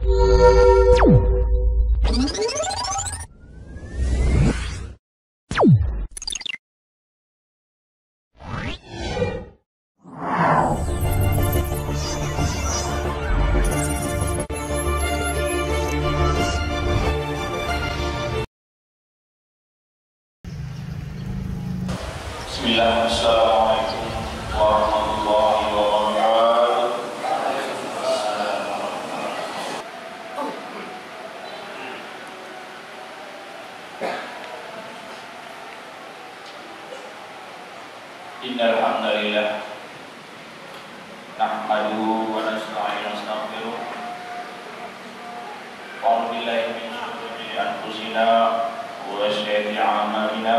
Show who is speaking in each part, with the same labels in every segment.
Speaker 1: Bismillah, assalamualaikum warahmatullahi wabarakatuh. Innal hamdalillah nahmaduhu wa nasta'inuhu wa nastaghfiruh. A'udzu billahi min shururi anfusina wa sayyiati a'malina.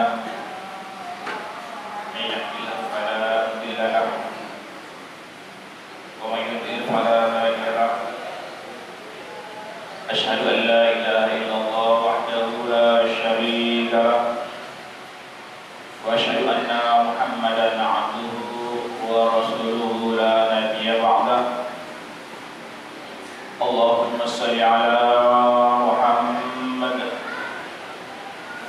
Speaker 1: Asyhadu an la ilaha illallah wahdahu la syarika lah wa asyhadu anna Muhammadan abduhu wa rasuluhu la nabiyya ba'dah. Allahumma shalli ala Muhammad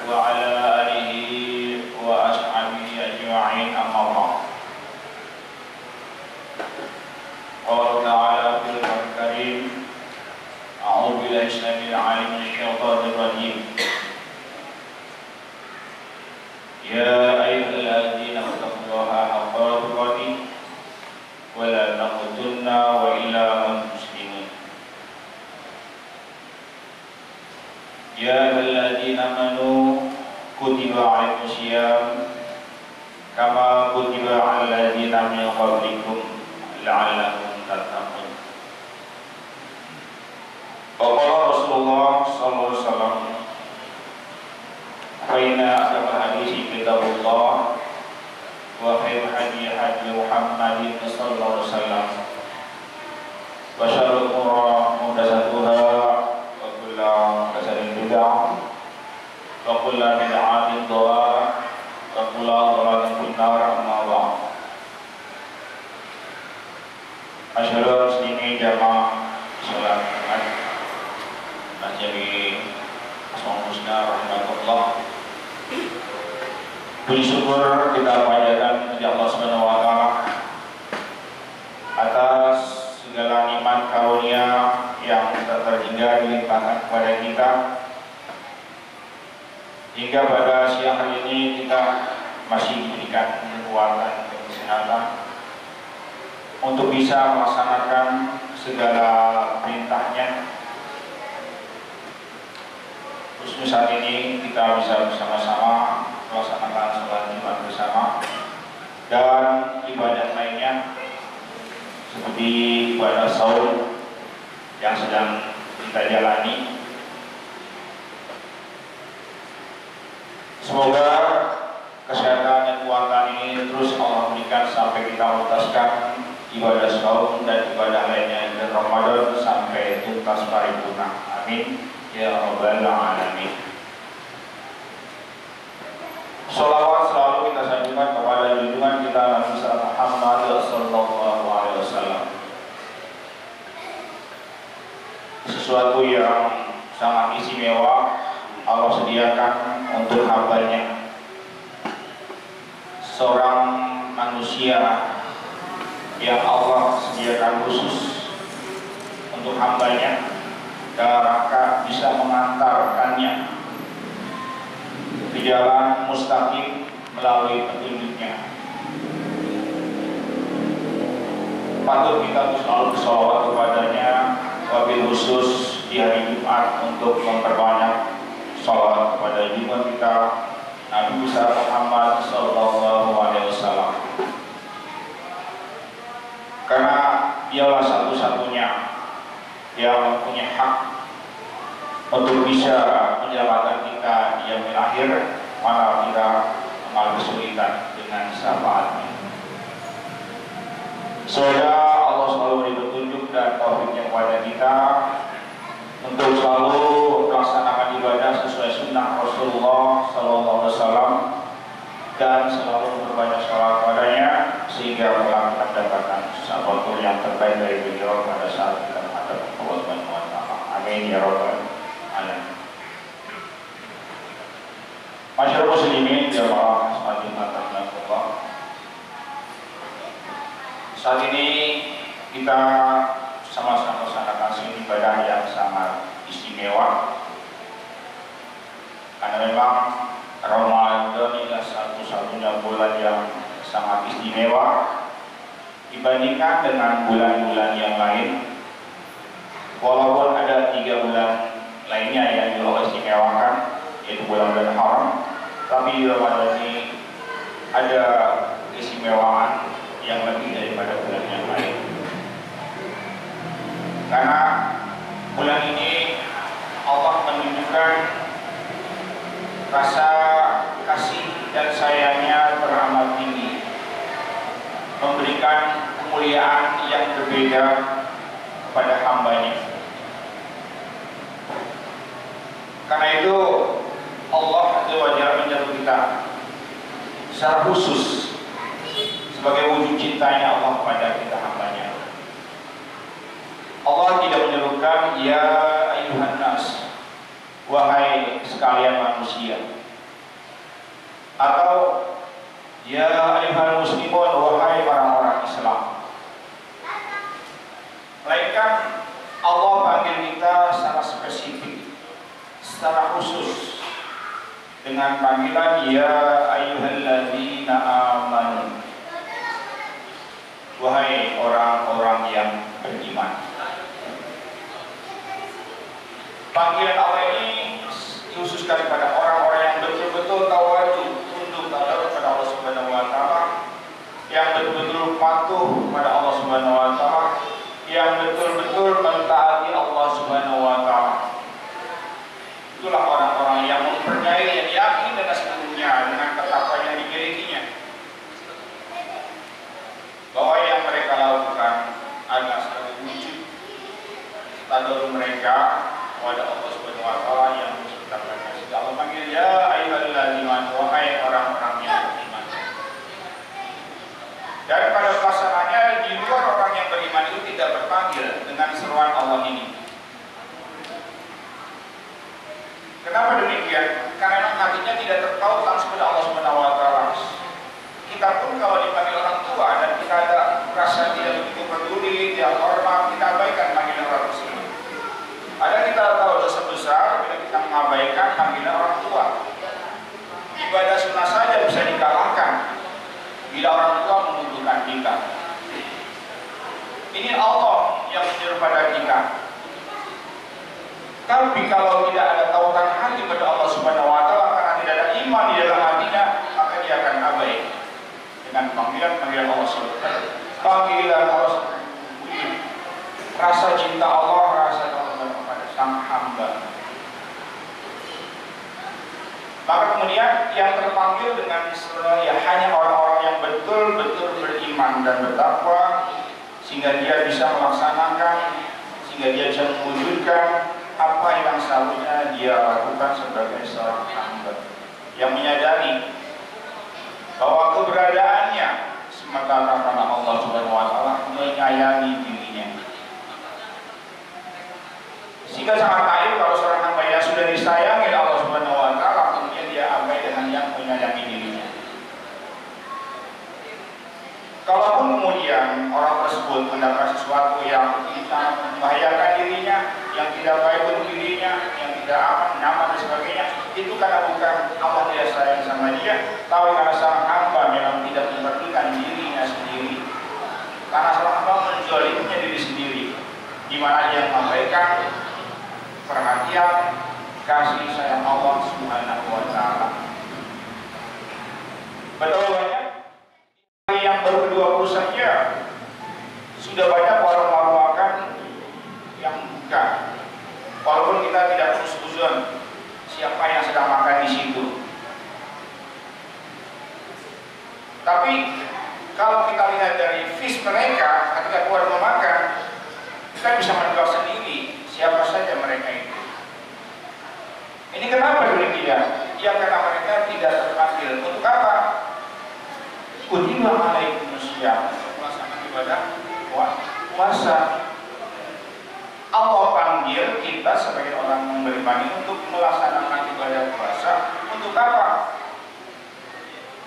Speaker 1: wa ala alihi wa ashabihi ajma'in, amma ba'd. Qala ta'ala fil karim, a'udzu billahi minasy syaithanir rajim. Ya ayyuhalladzina taqullaha haqqa tuqatih wa la tamutunna wa illa antum muslimun. Ya ayyuhalladzina amanu kutiba 'alaikumusiyam kama kutiba 'alal ladzina min qablikum la'allakum tattaqun. Qala Rasulullah sallallahu alaihi wasallam, fa inna ashabal hadisi kitabullah wa khairul hadi hadi Muhammadin sallallahu alaihi wasallam wa syarrul umuri muhdatsatuha wa kullu muhdatsatin bid'ah wa kullu bid'atin dhalalah wa kullu dhalalatin finnar, amma ba'd. Masyaallah muslimin jamaah salat Jumat jadi Asmaul Husna rahmatullah. Puji syukur kita panjatkan kepada Allah Subhanahu wa taala atas segala nikmat karunia yang tak terhingga dilimpahkan kepada kita, hingga pada siang hari ini kita masih diberikan kekuatan dan kesehatan untuk bisa melaksanakan segala perintahnya. Khususnya saat ini kita bisa bersama-sama melaksanakan sholat Jumat bersama dan ibadah lainnya seperti ibadah saum yang sedang kita jalani. Semoga kesehatan dan kekuatan ini terus Allah berikan sampai kita menuntaskan ibadah saum dan ibadah lainnya di Ramadan sampai tuntas paripurna. Amin ya rabbal alamin. Sholawat selalu kita sanjungkan kepada junjungan kita Nabi Muhammad sallallahu alaihi wasallam. Sesuatu yang sangat istimewa Allah sediakan untuk hambanya. Seorang manusia yang Allah sediakan khusus untuk hambanya dalam rangka bisa mengantarkannya ke jalan mustaqim melalui petunjuknya. Patut kita selalu bersolawat kepadanya, wabil khusus di hari Jumat untuk memperbanyak sholawat kepada junjungan kita Nabi besar Muhammad sallallahu alaihi wasallam. Karena dialah satu-satunya yang punya hak untuk bisa menyelamatkan kita di yaumil akhir, mana kita mengalami kesulitan dengan syafaatnya. Semoga Allah selalu beri petunjuk dan taufiknya kepada kita untuk selalu melaksanakan ibadah sesuai sunnah Rasulullah sallallahu alaihi wasallam dan selalu berbanyak sholawat padanya sehingga kelak kita mendapatkan sesuatu yang terbaik dari beliau pada saat kita menghadap Allah Subhanahu wa taala. Amin ya rabbal alamin. Masyarakat muslimin jamaah sahabat Allah. Saat ini kita sama-sama melaksanakan ibadah yang sangat istimewa. Karena memang Ramadan adalah satu-satunya bulan yang sangat istimewa dibandingkan dengan bulan-bulan yang lain. Walaupun ada 3 bulan lainnya yang Allah istimewakan, yaitu bulan-bulan haram, tapi di Ramadan ini ada keistimewaan yang lebih daripada bulan yang lain. Karena bulan ini Allah menunjukkan rasa kasih dan sayangnya teramat tinggi, memberikan kemuliaan yang berbeda kepada hambanya. Karena itu Allah Azza wa Jalla menyeru kita secara khusus sebagai wujud cintanya Allah kepada kita hambanya. Allah tidak menyerukan ya ayuhan nas, wahai sekalian manusia, atau ya ayuhan muslimun, wahai orang-orang Islam. Melainkan Allah panggil kita secara spesifik, secara khusus dengan panggilan ya ayyuhalladzina amanu, wahai orang-orang yang beriman. Panggilan Allah ini dikhususkan kepada orang-orang yang betul-betul tawadhu, tunduk kepada Allah Subhanahu wa taala, yang betul-betul patuh kepada Allah Subhanahu wa taala, yang betul-betul mentaati Allah Subhanahu wa taala. Itulah orang-orang yang mempercayai dan yakin dengan sepenuhnya dengan ketakwaan yang dimilikinya, bahwa yang mereka lakukan adalah sebagai wujud tadarus mereka kepada Allah Subhanahu wa taala yang menciptakannya. Sehingga Allah panggil ya ayyuhalladzina, wahai orang-orang yang beriman. Dan pada pasangannya di luar orang yang beriman itu tidak berpanggil dengan seruan Allah ini. Kenapa demikian? Karena memang hatinya tidak terpaut langsung kepada Allah Subhanahu wa taala. Kita pun kalau dipanggil orang tua dan kita ada rasa tidak begitu peduli, tidak hormat, kita abaikan panggilan orang tersebut. Ada kita tahu dosa besar bila kita mengabaikan panggilan orang tua. Ibadah sunnah saja bisa dikalahkan bila orang tua membutuhkan kita. Ini Allah yang menyeru pada kita. Tapi kalau tidak ada tautan hati pada Allah Subhanahu wa taala karena tidak ada iman di dalam hatinya, maka dia akan abai dengan panggilan-panggilan Allah Subhanahu wa taala. Panggilan Allah, rasa cinta Allah, rasa taubat kepada sang hamba. Maka kemudian yang terpanggil dengan sebenarnya hanya orang-orang yang betul-betul beriman dan bertakwa, sehingga dia bisa melaksanakan, sehingga dia bisa mewujudkan apa yang seharusnya dia lakukan sebagai seorang hamba yang menyadari bahwa keberadaannya semata-mata karena Allah Subhanahu wa taala menyayangi dirinya. Sehingga sangat naif kalau seorang hamba yang sudah disayangi Allah Subhanahu wa taala kemudian dia abai dengan yang menyayangi dirinya. Kalaupun kemudian orang tersebut mendapat sesuatu yang bisa membahayakan dirinya, yang tidak baik untuk dirinya, yang tidak aman, nyaman dan sebagainya, itu karena bukan Allah tidak sayang sama dia, tapi karena sang hamba memang tidak memperdulikan dirinya sendiri. Karena sang hamba menjoliminya diri sendiri, di mana dia mengabaikan perhatian, kasih sayang Allah Subhanahu wa taala. Betul banyak yang baru ke-20 saja sudah banyak warung-warung yang buka. Walaupun kita tidak husnuzon siapa yang sedang makan di situ. Tapi kalau kita lihat dari vis mereka ketika keluar memakan, kita bisa menebak sendiri siapa saja mereka itu. Ini kenapa demikian? Ya karena mereka tidak terpanggil. Untuk apa? Kutiba alaikumusiyam, melaksanakan ibadah puasa. Allah panggil dipanggil kita sebagai orang yang beriman untuk melaksanakan ibadah puasa. Untuk apa?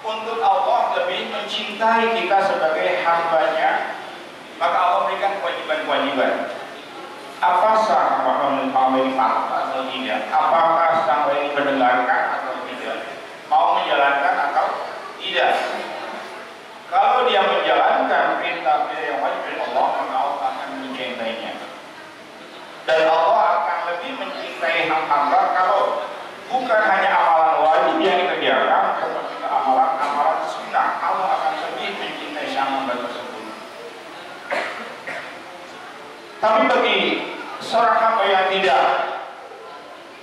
Speaker 1: Untuk Allah lebih mencintai kita sebagai hambanya, maka Allah berikan kewajiban-kewajiban. Apa sang hamba ini atau tidak? Apakah sang hamba ini mendengarkan atau tidak? Mau menjalankan atau tidak? Kalau dia menjalankan perintah yang wajib dari Allah, maka Allah akan mencintainya. Dan Allah akan lebih mencintai hamba kalau bukan hanya amalan wajib yang dikerjakan, tetapi juga amalan-amalan sunnah. Allah akan lebih mencintai sang hamba tersebut. Tapi bagi seorang hamba yang tidak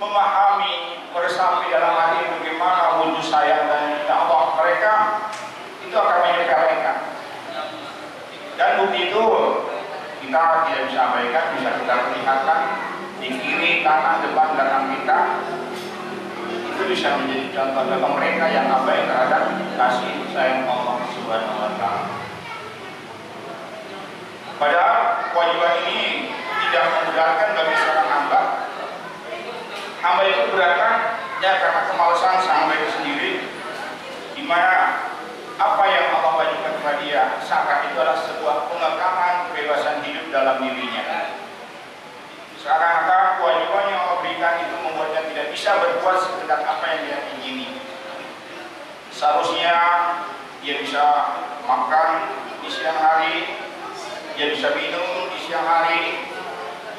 Speaker 1: memahami, meresapi dalam hati bagaimana wujud sayang dan cinta Allah, mereka itu akan menyepelekan. Dan bukti itu kita tidak bisa abaikan, bisa kita perlihatkan di kiri, kanan, depan, belakang kita. Itu bisa menjadi contoh bagi mereka yang abai terhadap kasih sayang Allah Subhanahu wa Ta'ala. Padahal kewajiban ini tidak memudahkan bagi seorang hamba. Hamba itu beratkan ya karena kemalasan sang hamba itu sendiri, di mana apa yang Allah wajibkan kepada dia seakan itu adalah sebuah pengekangan kebebasan hidup dalam dirinya. Seakan-akan kewajiban yang Allah berikan itu membuatnya tidak bisa berbuat sekedar apa yang dia ingini. Seharusnya dia bisa makan di siang hari, dia bisa minum di siang hari,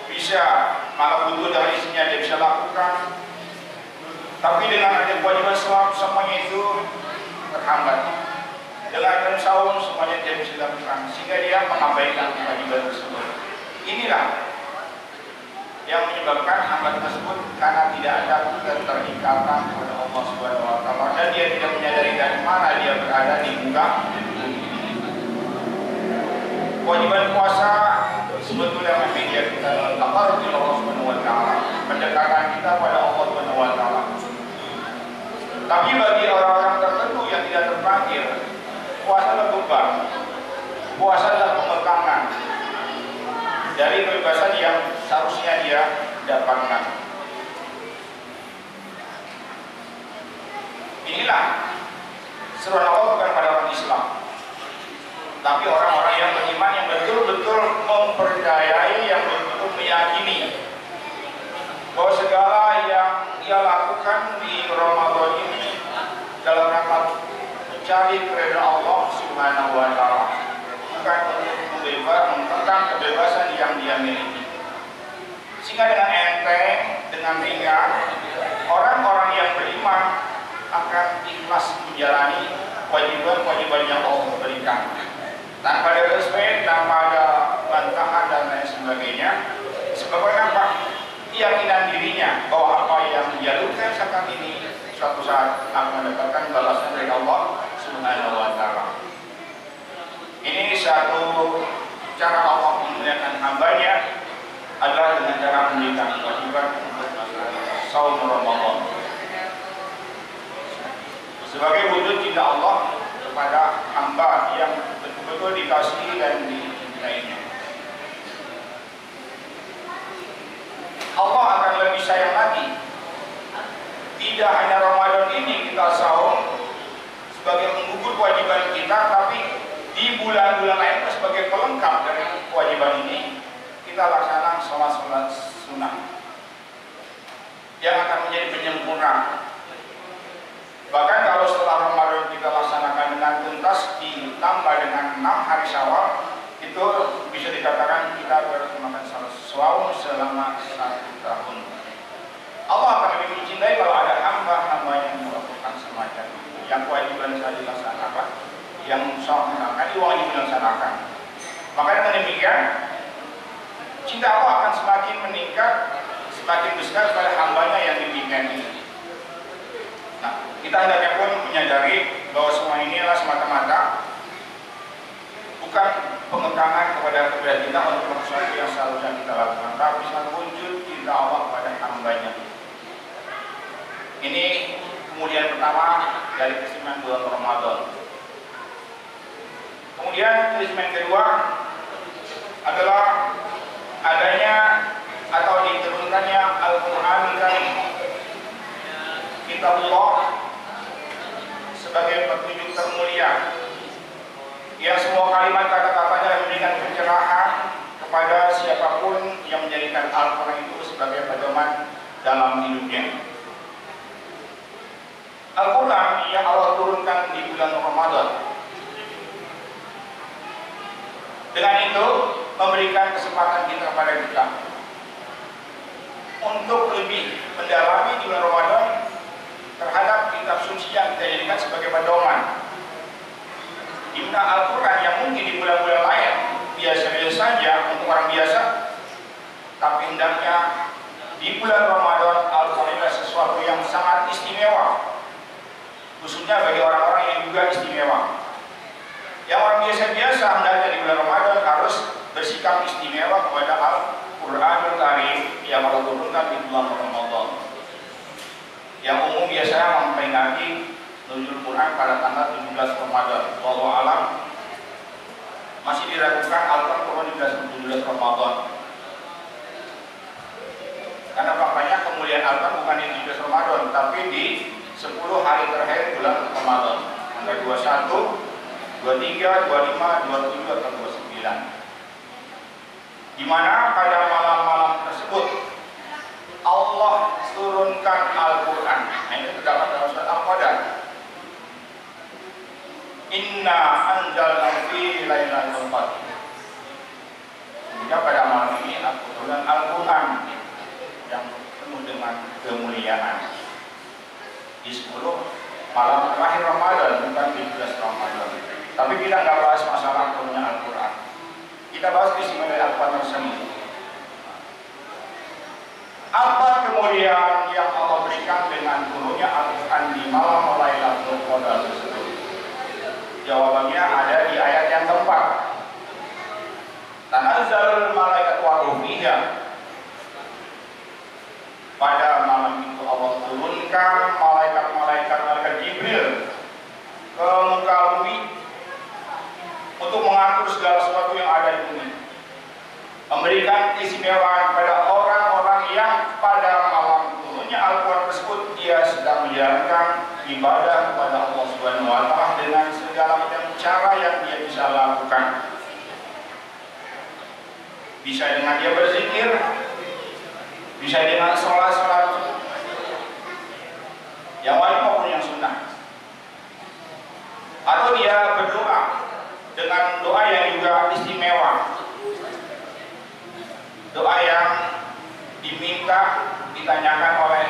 Speaker 1: bisa malam butuh dari isinya dia bisa lakukan. Tapi dengan ada kewajiban semuanya itu terhambat. Dengan saum semuanya dia bisa lakukan, sehingga dia mengabaikan kewajiban tersebut. Inilah yang menyebabkan hamba tersebut karena tidak ada keterikatan kepada Allah Subhanahu wa Ta'ala, dan dia tidak menyadari dari mana dia berada di muka bumi. Kewajiban puasa sebetulnya media kita taqarrub ila Allah Subhanahu wa Ta'ala, pendekatan kita pada Allah Subhanahu wa Ta'ala. Tapi bagi orang-orang tertentu yang tidak terpanggil, puasa adalah beban, puasa adalah pengekangan dari kebebasan yang seharusnya dia dapatkan. Inilah seruan Allah bukan pada orang Islam, tapi orang-orang yang beriman, yang betul-betul mempercayai, yang betul-betul meyakini bahwa segala yang ia lakukan di Ramadan ini dalam rangka mencari keridhaan Allah Subhanahu wa Ta'ala, bukan untuk mengekang kebebasan yang dia miliki. Sehingga dengan enteng, dengan ringan, orang-orang yang beriman akan ikhlas menjalani kewajiban-kewajiban yang Allah berikan, tanpa ada respek, tanpa ada bantahan dan lain sebagainya. Sebabnya apa? Keyakinan dirinya bahwa apa yang dijalurkan saat ini suatu saat akan mendapatkan balasan dari Allah Subhanahu wa Ta'ala. Ini satu cara Allah memuliakan hambanya adalah dengan cara memberikan kewajiban untuk masalah saum Ramadan sebagai wujud cinta Allah kepada hamba yang betul-betul dikasihi dan dicintainya. Allah akan lebih sayang lagi. Tidak hanya Ramadan ini kita saum sebagai mengukur kewajiban kita, tapi di bulan-bulan lain sebagai pelengkap dari kewajiban ini kita laksanakan sholat-sholat sunnah yang akan menjadi penyempurna. Bahkan kalau setelah Ramadan kita laksanakan dengan tuntas ditambah dengan 6 hari Syawal, itu bisa dikatakan kita bermakan saum selama 1 tahun. Allah akan lebih mencintai kalau ada hamba-hamba yang melakukan semacam itu, yang kewajiban saya dilaksanakan, yang misalkan wajib dilaksanakan. Maka dengan demikian cinta Allah akan semakin meningkat, semakin besar pada hambanya yang dipilihkan ini. Nah, kita hendaknya pun menyadari bahwa semua ini adalah semata-mata bukan pengekangan kepada kebebasan kita untuk sesuatu yang seharusnya kita lakukan, tapi satu wujud cinta Allah kepada hambanya. Ini kemudian pertama dari keistimewaan bulan Ramadan. Kemudian keistimewaan kedua adalah adanya atau diturunkan
Speaker 2: siapapun yang menjadikan Al-Quran itu sebagai pedoman dalam hidupnya. Al-Quran yang Allah turunkan di bulan Ramadan, dengan itu memberikan kesempatan kepada kita untuk lebih mendalami di bulan Ramadan terhadap kitab suci yang kita jadikan sebagai pedoman. Di mana Al-Quran yang mungkin di bulan-bulan lain biasa-biasa saja untuk orang biasa, tapi hendaknya di bulan Ramadan Al-Quran adalah sesuatu yang sangat istimewa, khususnya bagi orang-orang yang juga istimewa. Yang orang biasa-biasa hendaknya di bulan Ramadan harus bersikap istimewa kepada Al-Quranul Karim yang Allah turunkan di bulan Ramadan. Yang umum biasanya memperingati nuzul Quran pada tanggal 17 Ramadan. Wallahu alam, masih diragukan Al-Quran turun di 17 Ramadan. Karena faktanya kemuliaan Al-Quran bukan di 17 Ramadan, tapi di 10 hari terakhir bulan Ramadan, tanggal 21, 23, 25, 27 atau 29. Di mana pada malam-malam tersebut Allah turunkan Al-Quran. Nah, ini terdapat dalam surat Al-Qadar. Inna anzalnahu fi lailatul qadar. Sehingga pada malam ini aku turunkan Al-Quran yang penuh dengan kemuliaan di 10 malam terakhir Ramadan, bukan di 17 Ramadan. Tapi kita nggak bahas masalah turunnya Al-Quran. Kita bahas keistimewaan dari Al-Quran tersebut. Apa kemuliaan yang Allah berikan dengan turunnya Al-Quran di malam Lailatul Qadar tersebut? Jawabannya ada di ayat yang keempat. Tanazzalul malaikatu wa ruh fiha. Pada malam itu Allah turunkan malaikat Jibril ke muka bumi untuk mengatur segala sesuatu yang ada di bumi, memberikan keistimewaan pada orang-orang yang pada malam turunnya Al-Quran tersebut dia sedang menjalankan ibadah kepada Allah Subhanahu wa Ta'ala dengan segala macam cara yang dia bisa lakukan. Bisa dengan dia berzikir, bisa dengan sholat yang wajib maupun yang sunnah, atau dia berdoa dengan doa yang juga istimewa, doa yang diminta ditanyakan oleh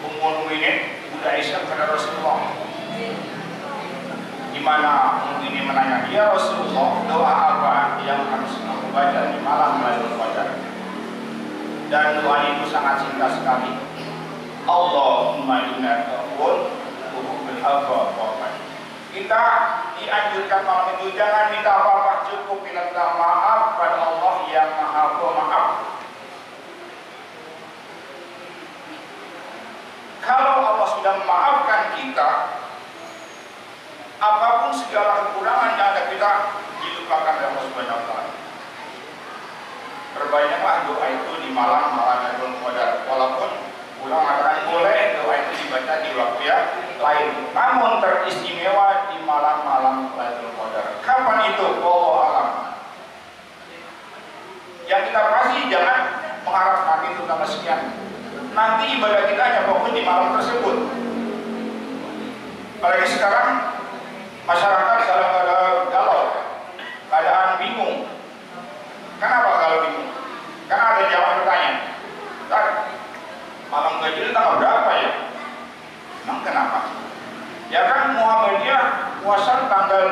Speaker 2: Ummul Mukminin Bunda Aisyah kepada Rasulullah, di mana ini menanya, ya Rasulullah, doa apa yang harus aku baca di malam Lailatul Qadar? Dan doa itu sangat singkat sekali. Allahumma inna ta'fun tuhubbul afwa. Kita dianjurkan malam itu jangan minta apa-apa, cukup minta maaf pada Allah yang Maha Pemaaf. Kalau Allah sudah memaafkan kita, apapun segala kekurangan yang ada kita dilupakan oleh Allah Subhanahu wa Ta'ala. Perbanyaklah doa itu di malam Lailatul Qadar. Walaupun ulama mengatakan boleh doa itu dibaca di waktu yang lain, namun teristimewa di malam-malam Lailatul Qadar. Kapan itu? Wallahu a'lam. Yang kita pasti jangan mengharap nanti itu tanggal sekian. Nanti ibadah kita hanya fokus di malam tersebut. Apalagi sekarang masyarakat dalam galau, keadaan bingung. Kenapa kalau bingung? Karena ada jamaah bertanya, "Ustaz, malam ganjil tanggal berapa ya?" Emang kenapa? Ya kan Muhammadiyah puasa tanggal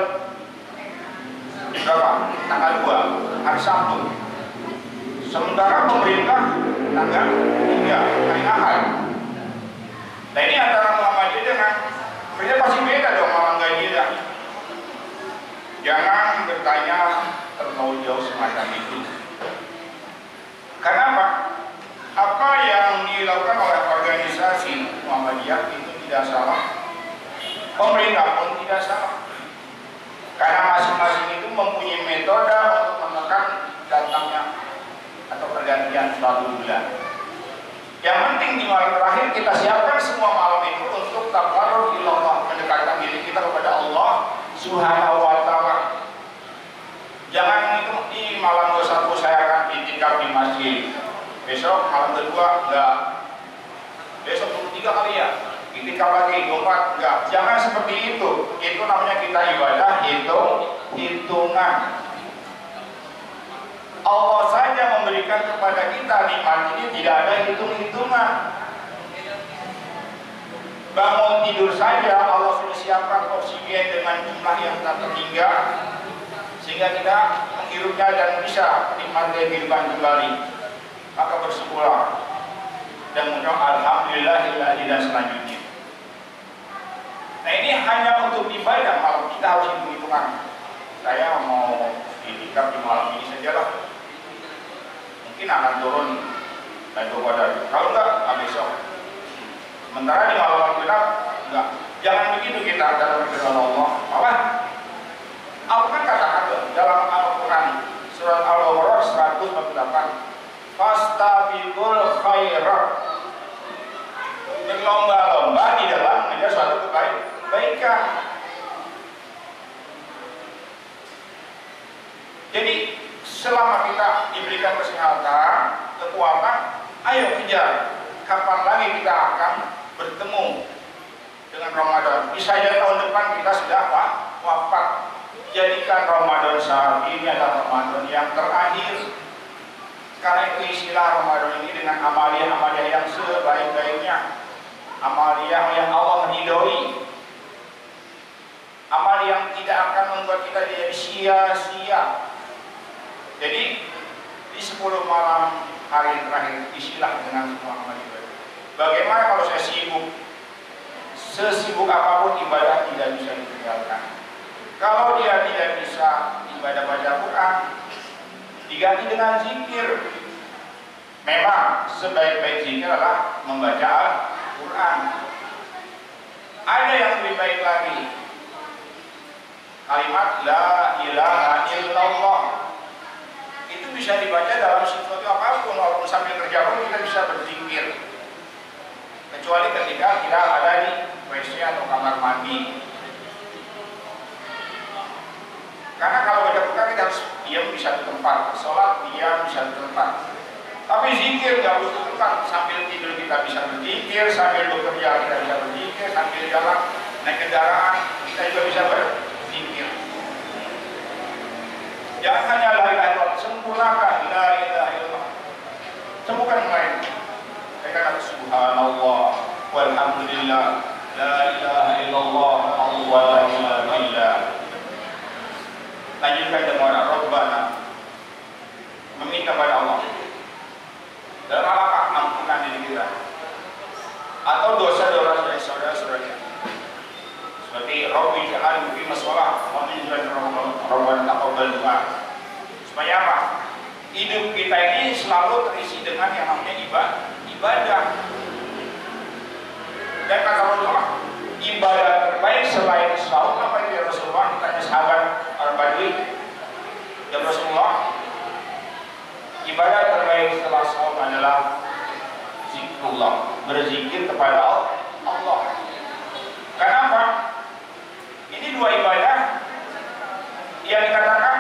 Speaker 2: berapa? Tanggal 2, hari Sabtu. Sementara pemerintah tanggal 3, hari Ahad. Nah ini antara Muhammadiyah dengan mereka pasti beda dong malam ganjil ya. Jangan bertanya terlalu jauh semacam itu. Kenapa? Apa yang dilakukan oleh organisasi Muhammadiyah itu tidak salah, pemerintah pun tidak salah, karena masing-masing itu mempunyai metode untuk menekan datangnya atau pergantian suatu bulan. Yang penting di malam terakhir kita siapkan semua malam itu untuk taqarrub ilallah, mendekatkan diri kita kepada Allah Subhanahu wa Ta'ala. Jangan itu di malam 21 saya akan itikaf di masjid. Besok malam kedua enggak. Besok 23 kali ya. Itikaf lagi 24 enggak. Jangan seperti itu. Itu namanya kita ibadah hitungan. Allah saja memberikan kepada kita nikmat ini tidak ada hitung-hitungan. Bangun tidur saja Allah sudah siapkan oksigen dengan jumlah yang tak terhingga, sehingga kita menghirupnya dan bisa nikmati kehidupan kembali. Maka bersyukurlah dan mengucap alhamdulillahilladzi dan selanjutnya. Nah, ini hanya untuk ibadah. Malam kita harus hitung-hitungan. Saya mau itikaf di malam ini sajalah. Mungkin akan turun Lailatul Qadar. Kalau enggak, besok. Sementara di malam kita enggak. Jangan begitu kita dalam firman Allah. Apa? Allah kan katakan dalam Al-Quran surat Al-Baqarah 148. Fastabiqul khairat. Berlomba-lomba di dalam mengejar suatu kebaikan. Jadi selama kita diberikan kesehatan, kekuatan, ayo kejar. Kapan lagi kita akan bertemu dengan Ramadan? Bisa jadi tahun depan kita sudah wafat. Jadikan Ramadan saat ini adalah Ramadan yang terakhir. Karena itu istilah Ramadan ini dengan amalia-amalia yang sebaik-baiknya, amalia yang Allah ridhoi, amal yang tidak akan membuat kita jadi sia-sia. Jadi di 10 malam hari terakhir isilah dengan semua amal ibadah. Bagaimana kalau saya sibuk? Sesibuk apapun ibadah tidak bisa ditinggalkan. Kalau dia tidak bisa ibadah baca Quran, diganti dengan zikir. Memang sebaik-baik zikir adalah membaca Al-Quran. Ada yang lebih baik lagi, kalimat la ilaha illallah. Itu bisa dibaca dalam situasi apapun, walaupun sambil kerja pun kita bisa berzikir. Kecuali ketika kita ada di WC atau kamar mandi. Karena kalau baca Quran kita harus diam di satu tempat, sholat diam di satu tempat. Tapi zikir nggak butuh tempat. Sambil tidur kita bisa berzikir, sambil bekerja kita bisa berzikir, sambil jalan naik kendaraan kita juga bisa berzikir. Jangan hanya la ilaha illallah, sempurnakan la ilaha illallah. Sembuhkan yang lain. Saya kata subhanallah walhamdulillah la ilaha illallah Allahu akbar. Lanjutkan dengan Rabbana, meminta pada Allah dalam apakah ampunan diri kita atau dosa-dosa dari saudara-saudaranya, seperti Rabbi ja'al muqima shalah wa min Rabbana taqabbal du'a. Supaya apa? Hidup kita ini selalu terisi dengan yang namanya ibadah. Dan kata Rasulullah, ibadah terbaik selain saum apa itu ya Rasulullah? Ditanya sahabat Al-Badwi, ya Rasulullah, ibadah terbaik setelah saum adalah zikrullah, berzikir kepada Allah. Kenapa? Ini dua ibadah yang dikatakan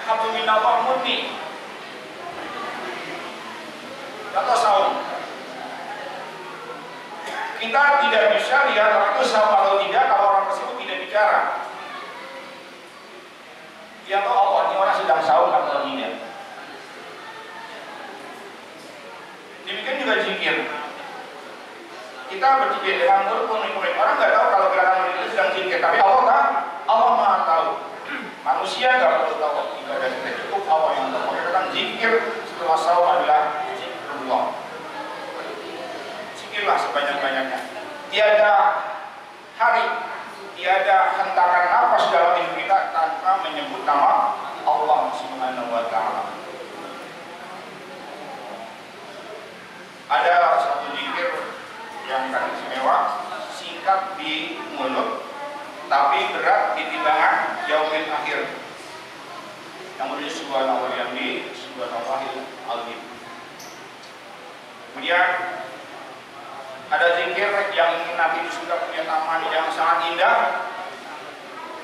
Speaker 2: hablum minallah murni. Contoh saum, kita tidak bisa lihat orang itu saum atau tidak kalau orang tersebut tidak bicara. Yang tahu Allah, ini orang sedang saum atau tidak. Demikian juga zikir. Kita berzikir dengan mulut pun orang nggak tahu kalau gerakan mulut itu sedang zikir, tapi Allah tahu. Allah Maha tahu. Manusia nggak perlu tahu ibadah kita, cukup Allah yang tahu. Tentang zikir setelah saum adalah zikrullah. Zikirlah sebanyak-banyaknya. Tiada hari, tiada hentakan nafas dalam hidup kita tanpa menyebut nama Allah Subhanahu wa Ta'ala. Ada satu zikir yang sangat istimewa, singkat di mulut, tapi berat di timbangan yaumil akhir. Yang menulis subhanallah yang di subhanallahil azim. Kemudian ada zikir yang ingin nanti sudah punya taman yang sangat indah,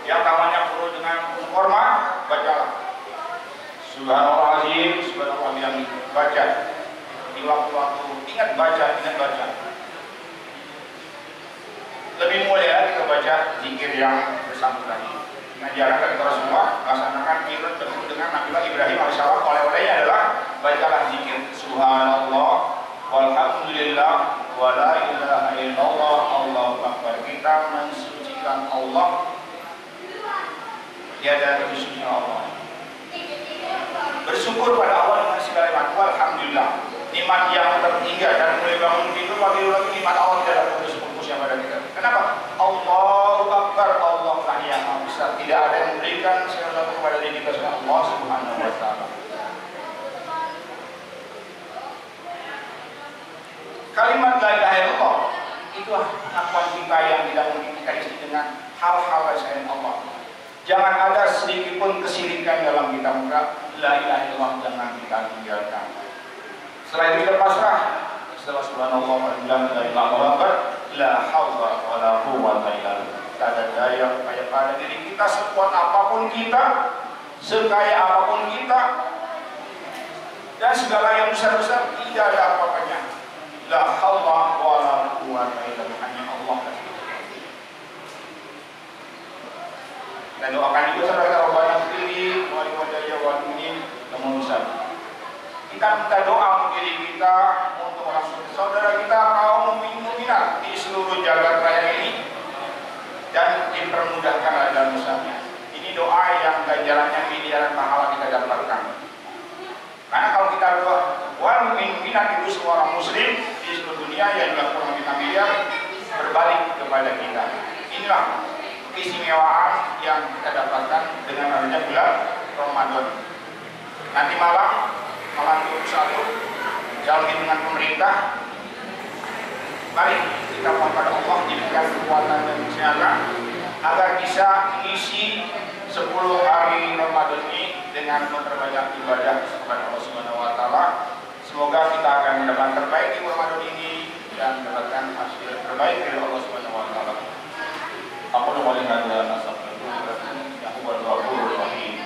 Speaker 2: yang tamannya penuh dengan hormat, bacalah subhanallah azim, subhanallah baca di waktu-waktu. Ingat baca. Lebih mulia kita baca zikir yang bersangkutan ini. Mengajarkan kita semua melaksanakan kirut bertemu dengan Nabi Ibrahim alaihissalam. Oleh-olehnya adalah bacalah zikir subhanallah walhamdulillah wa la ilaha illallah Allahu akbar. Kita mensucikan Allah, tiada lebih suci Allah. Bersyukur pada Allah dengan segala nikmat. Alhamdulillah, nikmat yang tertinggi dan mulai bangun tidur lagi nikmat Allah tidak ada putus-putus yang pada kita. Kenapa? Allahu akbar, Allah lah yang maha besar. Tidak ada yang memberikan sesuatu kepada diri kita selain Allah Subhanahu wa taala. Kalimat la ilaha illallah itu pengakuan kita yang tidak mungkin kita isi dengan hal-hal selain Allah. Jangan ada sedikit pun kesirikan dalam kita, maka la ilaha illallah jangan kita tinggalkan. Setelah itu kita pasrah. Setelah subhanallah wa bihamdihi la ilaha illallah la haula wa la quwwata illa billah. Tidak ada daya upaya pada diri kita, sekuat apapun kita, sekaya apapun kita, dan segala yang besar-besar tidak ada apa-apanya. La haula wa la quwwata illa billah. Hanya Allah. Dan doakan juga saudara Rabbana fili wa liwadaya wa mu'min yang bisa. Kita minta doa untuk diri kita, untuk orang saudara kita kaum mukminat di seluruh jagat raya ini, dan dipermudahkan dalam usahanya. Ini doa yang ganjarannya miliaran pahala kita dapatkan. Karena kalau kita doa wal mukminat itu semua orang muslim di seluruh dunia yang dilakukan kita miliar berbalik kepada kita. Inilah keistimewaan yang kita dapatkan dengan adanya bulan Ramadan. Nanti malam 21 dalam hitungan pemerintah, mari kita mohon pada Allah diberikan kekuatan dan kesehatan agar bisa mengisi 10 hari Ramadan ini dengan memperbanyak ibadah kepada Allah Subhanahu wa taala. Semoga kita akan mendapat terbaik di Ramadan ini dan mendapatkan hasil terbaik dari Allah Subhanahu wa taala.
Speaker 1: Aku boleh ada nasab itu yang buat Rabbul Rahim.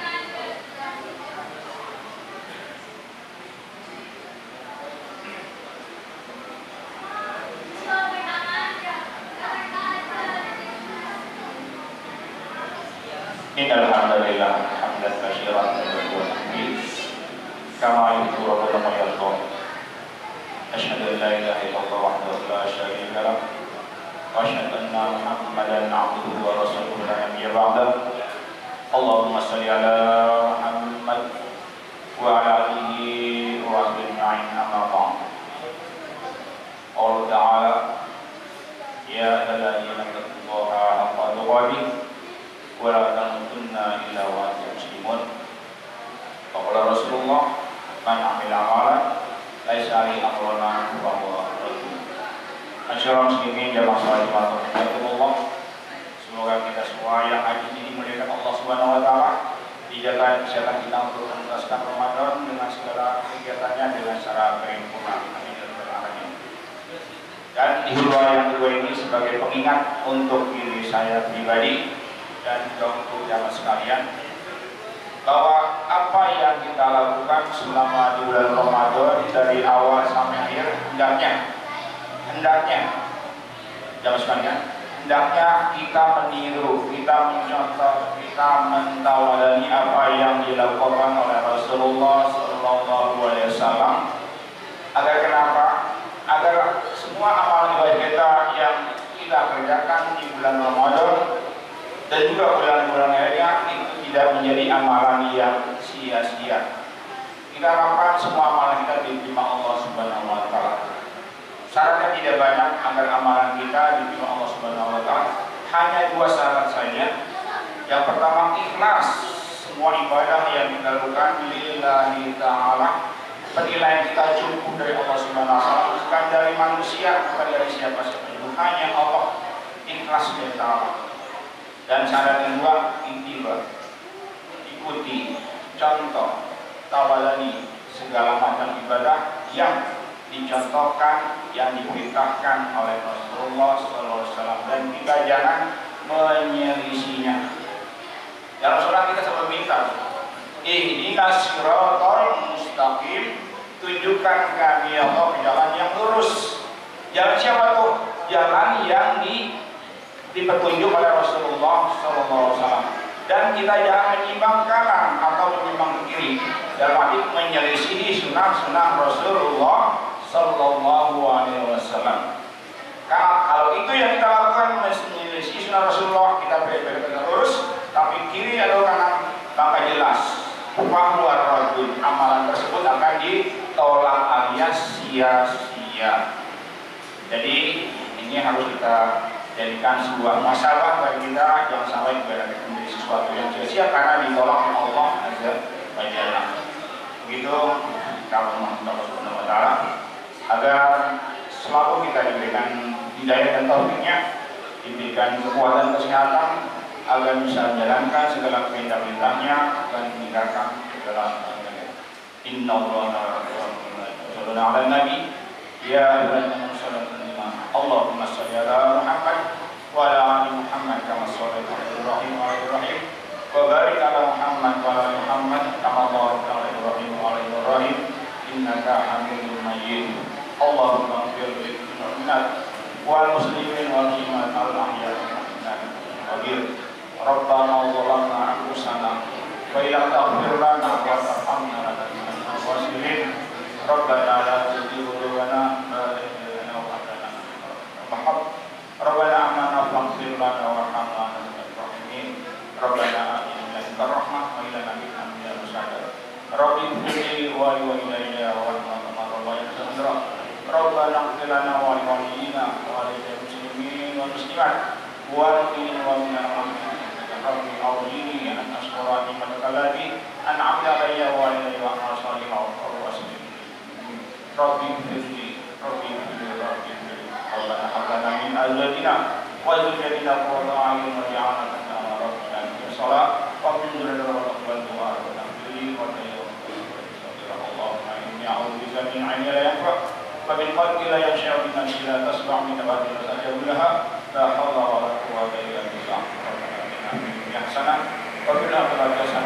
Speaker 1: Innal hamdalillah hamdan katsiran wa tahmid kama yuhibbu rabbuna wa yarda. Asyhadu an la ilaha illallah wahdahu la syarika lah. وأشهد أن محمدا عبده ورسوله لا نبي بعده. اللهم صل على محمد وعلى آله وصحبه أجمعين. أما بعد. قال تعالى يا أيها الذين اتقوا الله حق تقاته ولا تموتن إلا وأنتم مسلمون. وقال رسول الله من عمل عملا ليس عليه أمرنا فهو رد. Masyarakat muslimin jamaah salat Allah, semoga kita semua yang hadir ini dimuliakan Allah Subhanahu wa taala, dijaga kesehatan kita untuk menuntaskan Ramadan dengan segala kegiatannya dengan secara paripurna. Amin ya rabbal alamin. Dan di huruf yang kedua ini sebagai pengingat untuk diri saya pribadi dan juga untuk jamaah sekalian, bahwa apa yang kita lakukan selama di bulan Ramadan dari awal sampai akhir hendaknya jamaah sekalian, hendaknya kita meniru, kita mencontoh, kita mentawadani apa yang dilakukan oleh Rasulullah Sallallahu Alaihi Wasallam. Agar kenapa? Agar semua amal ibadah kita yang kita kerjakan di bulan Ramadan dan juga bulan-bulan lainnya itu tidak menjadi amalan yang sia-sia. Kita harapkan semua amalan kita diterima Allah Subhanahu Wa Taala. Syaratnya tidak banyak agar amalan kita diterima Allah Subhanahu wa taala. Hanya 2 syarat saja. Yang pertama, ikhlas. Semua ibadah yang kita lakukan lillahi ta'ala, penilaian kita cukup dari Allah Subhanahu wa taala, bukan dari manusia, bukan dari siapa-siapa. Hanya Allah, ikhlas dari ta'ala. Dan syarat kedua, ittiba. Ikuti, contoh, tawadani segala macam ibadah yang dicontohkan, yang diperintahkan oleh Rasulullah SAW, dan kita jangan menyelisihinya. Dalam surah kita selalu minta ihdinas siratal mustaqim
Speaker 2: tunjukkan kami ya Allah jalan yang lurus. Jalan siapa tuh? Jalan yang dipetunjuk oleh Rasulullah SAW. Dan kita jangan menyimpang kanan atau menyimpang ke kiri, dalam arti menyelisihi sunnah-sunnah Rasulullah SAW. Karena kalau itu yang kita lakukan, menyelisihi sunnah Rasulullah, kita benar-benar lurus, tapi kiri atau kanan maka jelas bahwa rajul amalan tersebut akan ditolak alias sia-sia. Jadi ini harus kita jadikan sebuah masalah bagi kita, jangan sampai menjadi sesuatu yang sia-sia karena ditolak oleh Allah Azza wa Jalla. Begitu kalau Allah Subhanahu wa taala agar selalu kita diberikan hidayah dan taufiknya, diberikan kekuatan kesehatan agar bisa menjalankan segala perintah-perintahnya dan meninggalkan segala larangannya. Innallaha wa malaikatahu ala nabi ya ayyuhalladzina amanu Allahumma shalli ala Muhammad wa ala ali Muhammad kama shallaita ala Ibrahim wa ala Ibrahim wa barik ala Muhammad wa ala Muhammad kama barakta ala Ibrahim wa ala Ibrahim innaka Hamidum Majid. Allahumma ighfir lil mu'minat wal muslimin wal muslimat al ahya'i minhum Rabbana zalamna anfusana wa illam taghfir lana wa tarhamna lanakunanna minal khasirin. Rabbana la tuzigh qulubana ba'da idh hadaytana wa hab lana min ladunka rahmah. Rabbana amanna faghfir lana warhamna wa anta khairur rahimin. Rabbana atina min ladunka rahmah wa hab lana min amrina rashada. Rabbi ighfir li wa liwalidayya warhamhuma kama rabbayani shaghira. Rabbana ighfir lana wa liwalidayna wa lil muslimin wal muslimat wa qina wa minal mu'minin. Rabbi awzini an ashkura ni'mataka allati an'amta alayya wa ala walidayya wa ala salihin. Rabbi ighfirli Rabbana hab lana min azwajina wa dhurriyyatina qurrata a'yun waj'alna lil-muttaqina imama shalah wa qina adzaban nar wa taqi wa tayyib Allahumma inni a'udzu bika min 'aynin la yanfa' wa min qalbin la yakhsha' wa min nafsin la tasma' min nabatin la tajawlaha la hawla wa la quwwata illa billah. Hasanah wa fil akhirati hasanah